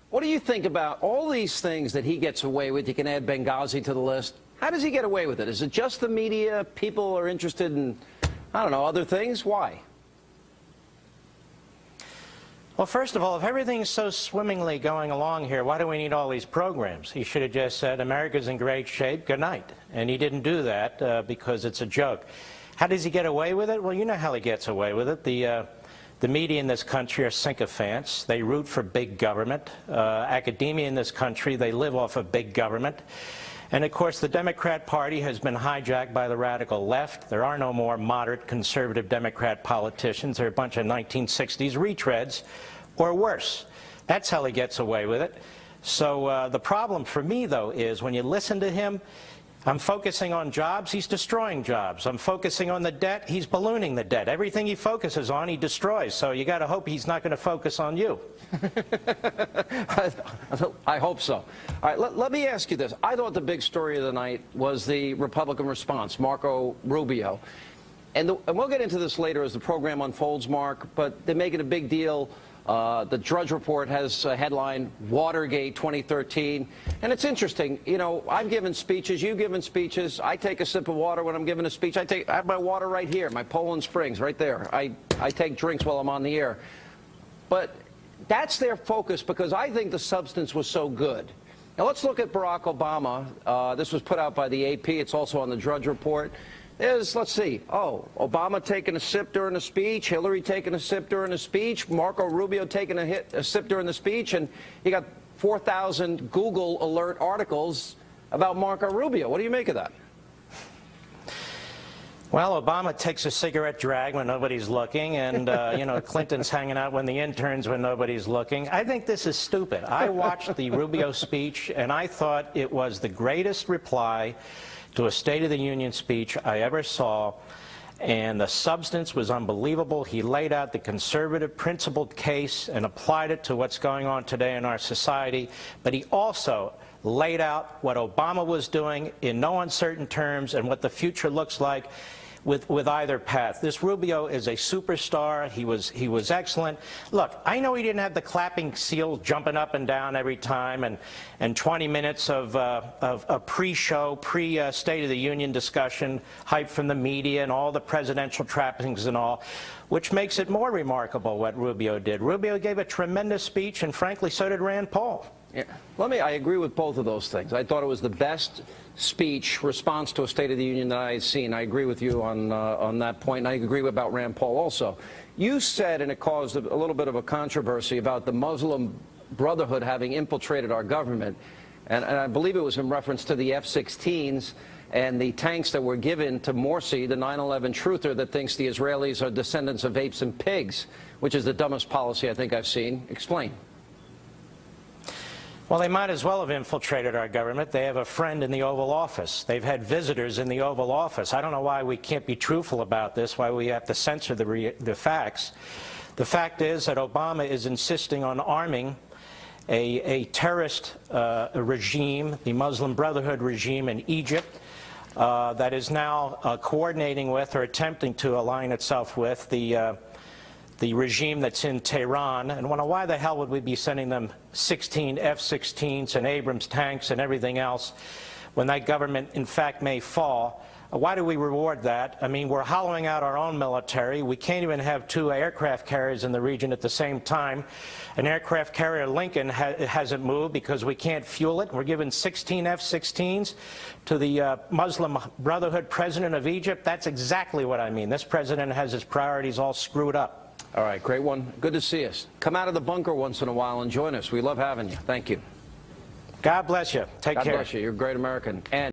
What do you think about all these things that he gets away with? You can add Benghazi to the list. How does he get away with it? Is it just the media? People are interested in, I don't know, other things? Why? Well, first of all, if everything's so swimmingly going along here, why do we need all these programs? He should have just said, America's in great shape, good night. And he didn't do that because it's a joke. How does he get away with it? Well, you know how he gets away with it. The media in this country are sycophants. They root for big government. Academia in this country, they live off of big government. And of course, the Democrat Party has been hijacked by the radical left. There are no more moderate conservative Democrat politicians. They're a bunch of 1960s retreads, or worse. That's how he gets away with it. So the problem for me, though, is when you listen to him, I'm focusing on jobs, he's destroying jobs. I'm focusing on the debt, he's ballooning the debt. Everything he focuses on, he destroys. So you got to hope he's not going to focus on you. I hope so. All right, let me ask you this. I thought the big story of the night was the Republican response, Marco Rubio. And we'll get into this later as the program unfolds, Mark, but they're making a big deal. The Drudge Report has a headline, Watergate 2013. And it's interesting, you know, I've given speeches, you've given speeches. I take a sip of water when I'm giving a speech. I have my water right here, my Poland Springs right there. I take drinks while I'm on the air. But that's their focus because I think the substance was so good. Now let's look at Barack Obama. This was put out by the AP. It's also on the Drudge Report. Let's see, Obama taking a sip during a speech, Hillary taking a sip during a speech, Marco Rubio taking a sip during the speech, and you got 4,000 Google alert articles about Marco Rubio. What do you make of that? Well, Obama takes a cigarette drag when nobody's looking, and, you know, Clinton's hanging out when the interns when nobody's looking. I think this is stupid. I watched the Rubio speech, and I thought it was the greatest reply to a State of the Union speech I ever saw, and the substance was unbelievable. He laid out the conservative principled case and applied it to what's going on today in our society, but he also laid out what Obama was doing in no uncertain terms and what the future looks like with either path. This Rubio is a superstar. He was excellent. Look, I know he didn't have the clapping seal jumping up and down every time and 20 minutes of a pre-show, pre-State of the Union discussion, hype from the media and all the presidential trappings and all, which makes it more remarkable what Rubio did. Rubio gave a tremendous speech, and frankly, so did Rand Paul. Yeah. I agree with both of those things. I thought it was the best speech response to a State of the Union that I had seen. I agree with you on that point, and I agree about Rand Paul also. You said, and it caused a little bit of a controversy, about the Muslim Brotherhood having infiltrated our government, and I believe it was in reference to the F-16s and the tanks that were given to Morsi, the 9/11 truther that thinks the Israelis are descendants of apes and pigs, which is the dumbest policy I think I've seen. Explain. Well, they might as well have infiltrated our government. They have a friend in the Oval Office. They've had visitors in the Oval Office. I don't know why we can't be truthful about this, why we have to censor the facts. The fact is that Obama is insisting on arming a terrorist regime, the Muslim Brotherhood regime in Egypt, that is now coordinating with or attempting to align itself with the regime that's in Tehran. And why the hell would we be sending them 16 F-16s and Abrams tanks and everything else when that government, in fact, may fall? Why do we reward that? I mean, we're hollowing out our own military. We can't even have 2 aircraft carriers in the region at the same time. An aircraft carrier, Lincoln, hasn't moved because we can't fuel it. We're giving 16 F-16s to the Muslim Brotherhood president of Egypt. That's exactly what I mean. This president has his priorities all screwed up. All right, great one. Good to see us. Come out of the bunker once in a while and join us. We love having you. Thank you. God bless you. Take care. God bless you. You're a great American. And